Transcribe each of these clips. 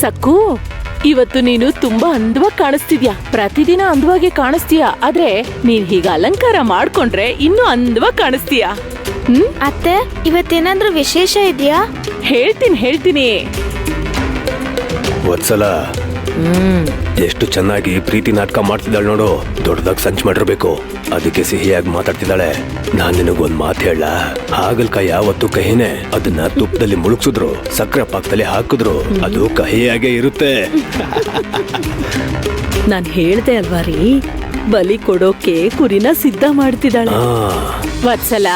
ಸಕ್ಕು, ಇವತ್ತು ನೀನು ತುಂಬಾ ಅಂದವಾಗಿ ಕಾಣಿಸ್ತಿದ್ಯಾ. ಪ್ರತಿದಿನ ಅಂದವಾಗಿ ಕಾಣಿಸ್ತೀಯಾ, ಆದ್ರೆ ನೀನ್ ಹೀಗ ಅಲಂಕಾರ ಮಾಡ್ಕೊಂಡ್ರೆ ಇನ್ನೂ ಅಂದವಾಗಿ ಕಾಣಿಸ್ತೀಯಾ. ಅತ್ತೆ, ಇವತ್ತೇನಾದ್ರೂ ವಿಶೇಷ ಇದೆಯಾ? ಹೇಳ್ತೀನಿ. ವತ್ಸಲ, ಎಷ್ಟು ಚೆನ್ನಾಗಿ ಪ್ರೀತಿ ನಾಟಕ ಮಾಡ್ತಿದ್ದಾಳೆ ನೋಡು. ದೊಡ್ಡದಾಗಿ ಸಂಚು ಮಾಡಿರ್ಬೇಕು, ಅದಕ್ಕೆ ಸಿಹಿಯಾಗಿ ಮಾತಾಡ್ತಿದ್ದಾಳೆ. ನಾನ್ ನಿನಗೊಂದ್ ಮಾತು ಹೇಳ, ಹಾಗಲ್ಕಾಯಿ ಯಾವತ್ತು ಕಹಿನೇ. ಅದನ್ನ ತುಪ್ಪದಲ್ಲಿ ಮುಳುಗ್ಸಿದ್ರು, ಸಕ್ಕರೆ ಪಾಕದಲ್ಲಿ ಹಾಕಿದ್ರು, ಅದು ಕಹಿಯಾಗೆ ಇರುತ್ತೆ. ನಾನ್ ಹೇಳ್ದೆ ಅಲ್ವಾ ರೀ, ಬಲಿ ಕೊಡೋಕೆ ಕುರಿನ ಸಿದ್ಧ ಮಾಡ್ತಿದ್ದಾಳೆ. ವತ್ಸಲ,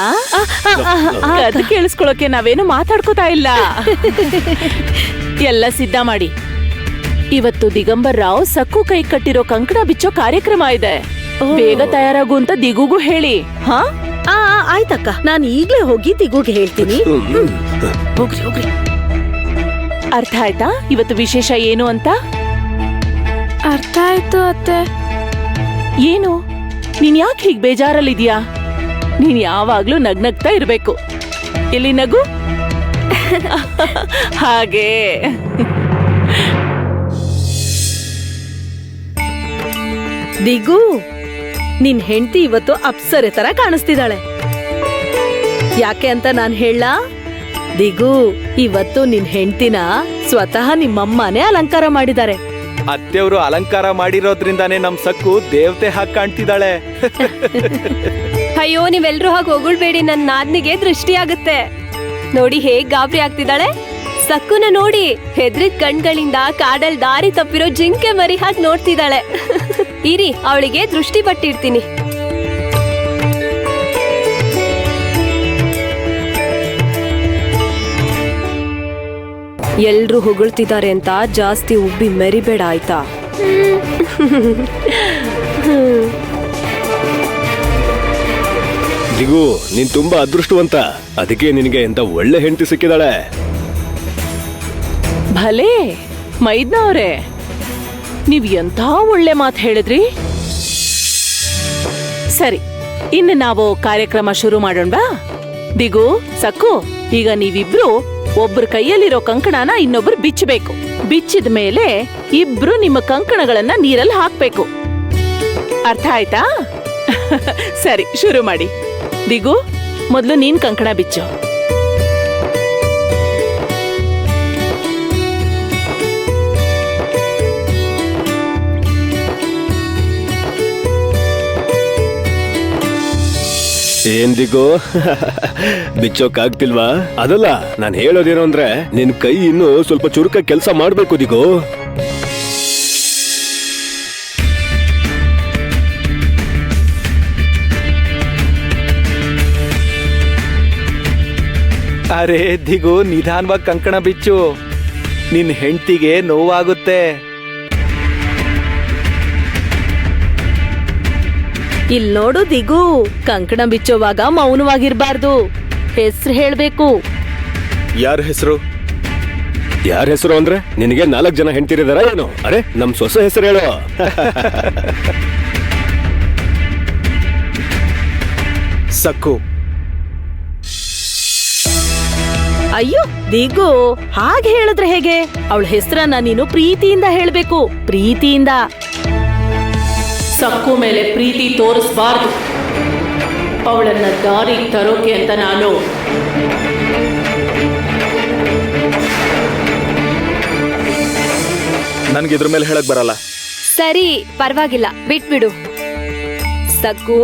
ಅದು ಕೇಳಿಸ್ಕೊಳಕ್ಕೆ ನಾವೇನು ಮಾತಾಡ್ಕೋತಾ ಇಲ್ಲ. ಎಲ್ಲ ಸಿದ್ಧ ಮಾಡಿ. ಇವತ್ತು ದಿಗಂಬರ್ ರಾವ್ ಸಕ್ಕು ಕೈ ಕಟ್ಟಿರೋ ಕಂಕಣ ಬಿಚ್ಚೋ ಕಾರ್ಯಕ್ರಮ ಇದೆ. ಬೇಗ ತಯಾರಾಗು ಅಂತ ದಿಗುಗೂ ಹೇಳಿ. ಹಾ, ಆಯ್ತಕ್ಕ, ನಾನು ಈಗ್ಲೇ ಹೋಗಿ ದಿಗುಗೆ ಹೇಳ್ತೀನಿ. ಹೋಗ್ರಿ. ಅರ್ಥ ಆಯ್ತಾ ಇವತ್ತು ವಿಶೇಷ ಏನು ಅಂತ? ಅರ್ಥ ಆಯ್ತು ಅತ್ತೆ. ಏನು, ನೀನ್ ಯಾಕೆ ಹೀಗ್ ಬೇಜಾರಲ್ಲಿದ್ಯಾ? ನೀನ್ ಯಾವಾಗ್ಲೂ ನಗ್ನಗ್ತಾ ಇರ್ಬೇಕು. ಎಲ್ಲಿ ನಗು? ಹಾಗೆ. ದಿಗು, ನಿನ್ ಹೆಂಡತಿ ಇವತ್ತು ಅಪ್ಸರೆ ತರ ಕಾಣಿಸ್ತಿದ್ದಾಳೆ. ಯಾಕೆ ಅಂತ ನಾನ್ ಹೇಳ? ದಿಗು, ಇವತ್ತು ನಿನ್ ಹೆಂಡತಿನ ಸ್ವತಃ ನಿಮ್ಮಮ್ಮನೇ ಅಲಂಕಾರ ಮಾಡಿದ್ದಾರೆ. ಅತ್ತೆಯವರು ಅಲಂಕಾರ ಮಾಡಿರೋದ್ರಿಂದಾನೇ ನಮ್ ಸಕ್ಕು ದೇವತೆ ಹಾಗೆ ಕಾಣ್ತಿದ್ದಾಳೆ. ಅಯ್ಯೋ, ನೀವೆಲ್ರೂ ಹಾಗೆ ಹೊಗಳ್ಬೇಡಿ, ನನ್ನ ನಾದ್ನಿಗೆ ದೃಷ್ಟಿ ಆಗುತ್ತೆ. ನೋಡಿ ಹೇಗ್ ಗಾಬರಿ ಆಗ್ತಿದ್ದಾಳೆ. ಸಕ್ಕುನ ನೋಡಿ ಹೆದ್ರಿದ ಕಣ್ಗಳಿಂದ ಕಾಡಲ್ ದಾರಿ ತಪ್ಪಿರೋ ಜಿಂಕೆ ಮರಿ ಹಾಗೆ ನೋಡ್ತಿದ್ದಾಳೆ. ಇರಿ, ಅವಳಿಗೆ ದೃಷ್ಟಿ ಬಟ್ಟಿರ್ತೀನಿ. ಎಲ್ರು ಹೊಗಳ್ತಿದ್ದಾರೆ ಅಂತ ಜಾಸ್ತಿ ಉಬ್ಬಿ ಮೆರಿಬೇಡ, ಆಯ್ತಾ? ದಿಗು, ನೀನ್ ತುಂಬಾ ಅದೃಷ್ಟವಂತ. ಅದಕ್ಕೆ ನಿನಗೆ ಎಂತ ಒಳ್ಳೆ ಹೆಂಡತಿ ಸಿಕ್ಕಿದಾಳೆ. ಭಲೇ ಮೈದ್ನ ಅವ್ರೆ, ನೀವ್ ಎಂಥ ಒಳ್ಳೆ ಮಾತು ಹೇಳಿದ್ರಿ. ಸರಿ, ಇನ್ನು ನಾವು ಕಾರ್ಯಕ್ರಮ ಶುರು ಮಾಡೋಣವಾ? ದಿಗು, ಸಕ್ಕು, ಈಗ ನೀವಿಬ್ರು ಒಬ್ರ ಕೈಯಲ್ಲಿರೋ ಕಂಕಣನ ಇನ್ನೊಬ್ರು ಬಿಚ್ಚಬೇಕು. ಬಿಚ್ಚಿದ ಮೇಲೆ ಇಬ್ರು ನಿಮ್ಮ ಕಂಕಣಗಳನ್ನ ನೀರಲ್ಲಿ ಹಾಕ್ಬೇಕು. ಅರ್ಥ ಆಯ್ತಾ? ಸರಿ, ಶುರು ಮಾಡಿ. ದಿಗು, ಮೊದಲು ನೀನ್ ಕಂಕಣ ಬಿಚ್ಚು. ಏನ್ ದಿಗು, ಬಿಚ್ಚೋಕಾಗ್ತಿಲ್ವಾ? ಅದಲ್ಲ, ನಾನ್ ಹೇಳೋದೇನು ಅಂದ್ರೆ, ನಿನ್ ಕೈ ಇನ್ನು ಸ್ವಲ್ಪ ಚುರುಕ ಕೆಲಸ ಮಾಡ್ಬೇಕು ದಿಗು. ಅರೆ ದಿಗು, ನಿಧಾನವಾಗಿ ಕಂಕಣ ಬಿಚ್ಚು, ನಿನ್ ಹೆಂಡತಿಗೆ ನೋವಾಗುತ್ತೆ. ಇಲ್ ನೋಡು ದಿಗು, ಕಂಕಣ ಬಿಚ್ಚೋವಾಗ ಮೌನವಾಗಿರ್ಬಾರ್ದು, ಹೆಸ್ರು ಹೇಳ್ಬೇಕು. ಯಾರ ಹೆಸರು? ಯಾರ ಹೆಸರು ಅಂದ್ರೆ ನಿನಗೆ 4 ಜನ ಹೆಂಡ್ತಿರಿದಾರ ಏನು? ಅರೆ, ನಮ್ ಸೊಸೆ ಹೆಸರು ಹೇಳು. ಸಕ್ಕು. ಅಯ್ಯೋ ದಿಗು, ಹಾಗೆ ಹೇಳಿದ್ರೆ ಹೇಗೆ? ಅವಳ ಹೆಸರನ್ನ ನೀನು ಪ್ರೀತಿಯಿಂದ ಹೇಳ್ಬೇಕು, ಪ್ರೀತಿಯಿಂದ. ಸಕ್ಕು ಮೇಲೆ ಪ್ರೀತಿ ತೋರಿಸಬಾರ್ದು. ಅವಳನ್ನ ದಾರಿಗೆ ತರೋಕೆ ಅಂತ ನಾನು ನನ್ಗೆ ಇದ್ರ ಮೇಲೆ ಹೇಳಕ್ ಬರಲ್ಲ. ಸರಿ, ಪರವಾಗಿಲ್ಲ, ಬಿಟ್ಬಿಡು. ಸಕ್ಕು,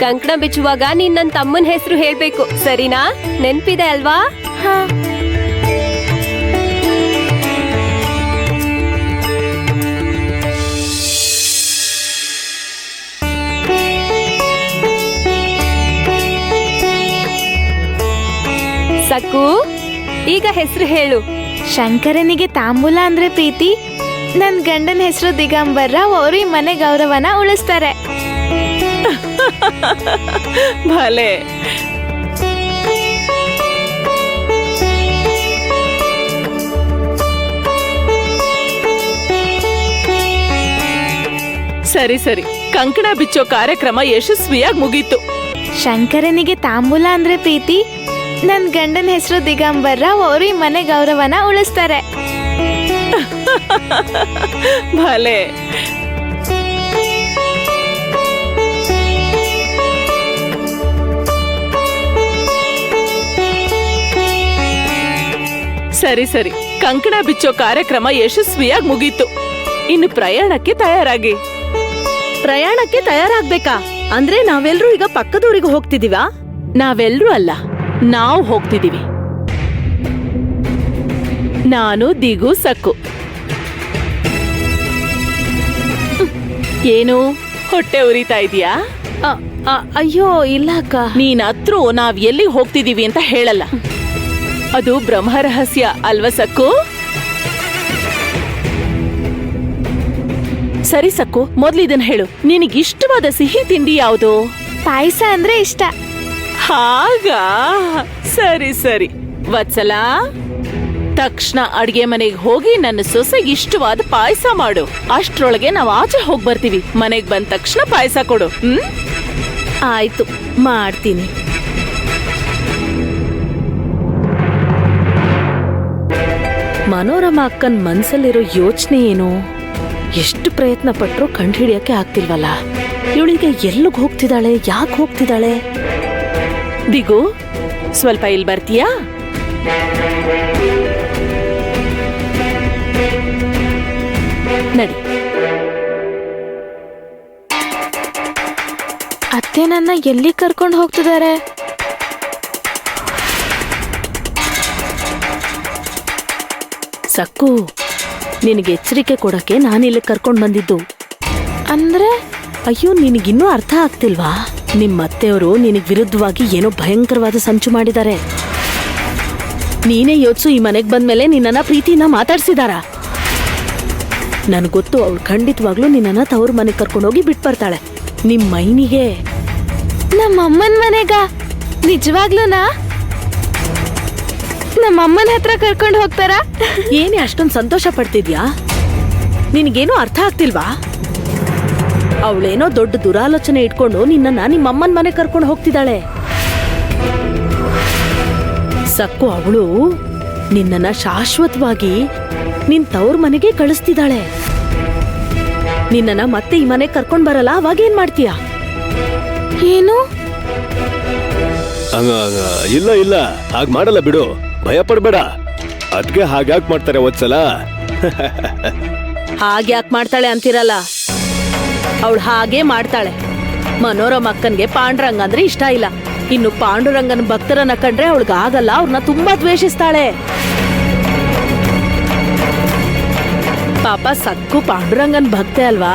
ಕಂಕಣ ಬಿಚ್ಚುವಾಗ ನೀನ್ ನನ್ನ ತಮ್ಮನ ಹೆಸರು ಹೇಳ್ಬೇಕು, ಸರಿನಾ? ನೆನ್ಪಿದೆ ಅಲ್ವಾ? ಸಕ್ಕು, ಈಗ ಹೆಸರು ಹೇಳು. ಶಂಕರನಿಗೆ ತಾಂಬೂಲ ಅಂದ್ರೆ ಪ್ರೀತಿ, ನನ್ ಗಂಡನ ಹೆಸರು ದಿಗಂಬರ್ ರಾವ್. ಅವರು ಈ ಮನೆ ಗೌರವನ ಉಳಿಸ್ತಾರೆ. ಭಲೆ. ಸರಿ ಸರಿ, ಕಂಕಣ ಬಿಚ್ಚೋ ಕಾರ್ಯಕ್ರಮ ಯಶಸ್ವಿಯಾಗಿ ಮುಗೀತು. ಶಂಕರನಿಗೆ ತಾಂಬೂಲ ಅಂದ್ರೆ ಪ್ರೀತಿ, ನನ್ ಗಂಡನ ಹೆಸರು ದಿಗಂಬರ್ ರಾವ್. ಅವರು ಈ ಮನೆ ಗೌರವನ ಉಳಿಸ್ತಾರೆ. ಭಲೆ. ಸರಿ ಸರಿ, ಕಂಕಣ ಬಿಚ್ಚೋ ಕಾರ್ಯಕ್ರಮ ಯಶಸ್ವಿಯಾಗಿ ಮುಗೀತು. ಇನ್ನು ಪ್ರಯಾಣಕ್ಕೆ ತಯಾರಾಗಿ. ಪ್ರಯಾಣಕ್ಕೆ ತಯಾರಾಗ್ಬೇಕಾ? ಅಂದ್ರೆ ನಾವೆಲ್ರೂ ಈಗ ಪಕ್ಕದೂರಿಗೆ ಹೋಗ್ತಿದೀವಾ? ನಾವೆಲ್ರೂ ಅಲ್ಲ, ನಾವು ಹೋಗ್ತಿದೀವಿ. ನಾನು, ದಿಗು, ಸಕ್ಕು. ಏನು ಹೊಟ್ಟೆ ಉರಿತಾ ಇದೀಯಾ? ಅಯ್ಯೋ ಇಲ್ಲ ಅಕ್ಕ. ನೀನ್ ಹತ್ರು ನಾವ್ ಎಲ್ಲಿ ಹೋಗ್ತಿದೀವಿ ಅಂತ ಹೇಳಲ್ಲ. ಅದು ಬ್ರಹ್ಮರಹಸ್ಯ ಅಲ್ವಾ ಸಕ್ಕು? ಸರಿ ಸಕ್ಕು, ಮೊದ್ಲು ಇದನ್ ಹೇಳು, ನಿನಗಿಷ್ಟವಾದ ಸಿಹಿ ತಿಂಡಿ ಯಾವುದು? ಪಾಯಸ ಅಂದ್ರೆ ಇಷ್ಟ. ಹಾಗಾ, ಸರಿ ಸರಿ. ವತ್ಸಲ, ತಕ್ಷಣ ಅಡ್ಗೆ ಮನೆಗೆ ಹೋಗಿ ನನ್ನ ಸೊಸೆಗೆ ಇಷ್ಟವಾದ ಪಾಯಸ ಮಾಡು. ಅಷ್ಟ್ರೊಳಗೆ ನಾವ್ ಆಚೆ ಹೋಗ್ ಬರ್ತೀವಿ. ಮನೆಗ್ ಬಂದ ತಕ್ಷಣ ಪಾಯಸ ಕೊಡು. ಆಯ್ತು, ಮಾಡ್ತೀನಿ. ಮನೋರಮಾ ಅಕ್ಕನ್ ಮನ್ಸಲ್ಲಿರೋ ಯೋಚನೆ ಏನು? ಎಷ್ಟು ಪ್ರಯತ್ನ ಪಟ್ರು ಕಂಡುಹಿಡಿಯಕ್ಕೆ ಆಗ್ತಿಲ್ವಲ್ಲ. ಇವಳಿಗೆ ಎಲ್ಲಿಗೆ ಹೋಗ್ತಿದ್ದಾಳೆ, ಯಾಕೆ ಹೋಗ್ತಿದ್ದಾಳೆ? ದಿಗು, ಸ್ವಲ್ಪ ಇಲ್ಲಿ ಬರ್ತೀಯಾ? ನಡಿ. ಅತ್ತೆ ನನ್ನ ಎಲ್ಲಿ ಕರ್ಕೊಂಡು ಹೋಗ್ತಿದ್ದಾರೆ? ಸಕ್ಕು, ನಿನಗೆ ಎಚ್ಚರಿಕೆ ಕೊಡಕ್ಕೆ ನಾನಿಲ್ಲಿ ಕರ್ಕೊಂಡ್ ಬಂದಿದ್ದು. ಅಂದ್ರೆ ಅಯ್ಯೋ, ನಿನಗಿನ್ನೂ ಅರ್ಥ ಆಗ್ತಿಲ್ವಾ? ನಿಮ್ ಅತ್ತೆಯವರು ನಿನಗ್ ವಿರುದ್ಧವಾಗಿ ಏನೋ ಭಯಂಕರವಾದ ಸಂಚು ಮಾಡಿದ್ದಾರೆ. ನೀನೇ ಯೋಚ್ಸು, ಈ ಮನೆಗ್ ಬಂದ್ಮೇಲೆ ನಿನ್ನನ್ನ ಪ್ರೀತಿಯಿಂದ ಮಾತಾಡ್ಸಿದಾರ. ನನ್ಗೊತ್ತು, ಅವಳು ಖಂಡಿತವಾಗ್ಲೂ ನಿನ್ನನ್ನ ತವ್ರ ಮನೆಗ್ ಕರ್ಕೊಂಡೋಗಿ ಬಿಟ್ಬರ್ತಾಳೆ. ನಿಮ್ ಮೈನಿಗೆ. ನಮ್ಮ ಅಮ್ಮನ ಮನೆಗ? ನಿಜವಾಗ್ಲೂನಾ? ನಮ್ಮ ಅಮ್ಮನ ಹತ್ರ ಕರ್ಕೊಂಡು ಹೋಗ್ತಾರಾ? ಏನೇ ಅಷ್ಟೊಂದು ಸಂತೋಷ ಪಡ್ತಿದ್ಯಾ? ನಿನಗೇನೋ ಅರ್ಥ ಆಗ್ತಿಲ್ವಾ? ಅವಳೇನೋ ದೊಡ್ಡ ದುರಾಲೋಚನೆ ಇಟ್ಕೊಂಡು ನಿನ್ನನ್ನ ನಿಮ್ಮಮ್ಮನ ಮನೆ ಕರ್ಕೊಂಡು ಹೋಗ್ತಿದ್ದಾಳೆ. ಸಕ್ಕು, ಅವಳು ನಿನ್ನನ್ನ ಶಾಶ್ವತವಾಗಿ ನಿನ್ ತವ್ರ ಮನೆಗೆ ಕಳಿಸ್ತಿದ್ದಾಳೆ. ನಿನ್ನನ್ನ ಮತ್ತೆ ಈ ಮನೆಗೆ ಕರ್ಕೊಂಡ್ ಬರಲ್ಲ, ಅವಾಗೇನ್ ಮಾಡ್ತೀಯ? ಏನು? ಇಲ್ಲ ಇಲ್ಲ, ಹಾಗ್ ಮಾಡಲ್ಲ ಬಿಡು, ಭಯ ಪಡ್ಬೇಡ. ಅದ್ಕೆ ಹಾಗ್ಯಾಕ್ ಮಾಡ್ತಾರೆ ವತ್ಸಲ? ಹಾಗ್ಯಾಕ್ ಮಾಡ್ತಾಳೆ ಅಂತಿರಲ್ಲ, ಅವಳು ಹಾಗೇ ಮಾಡ್ತಾಳೆ. ಮನೋರಮ ಅಕ್ಕನ್ಗೆ ಪಾಂಡುರಂಗ ಅಂದ್ರೆ ಇಷ್ಟ ಇಲ್ಲ. ಇನ್ನು ಪಾಂಡುರಂಗನ ಭಕ್ತರನ್ನ ಕಂಡ್ರೆ ಅವಳಿಗೆ ಆಗಲ್ಲ, ಅವ್ರನ್ನ ತುಂಬಾ ದ್ವೇಷಿಸ್ತಾಳೆ. ಪಾಪ ಸಕ್ಕು ಪಾಂಡುರಂಗನ್ ಭಕ್ತೆ ಅಲ್ವಾ?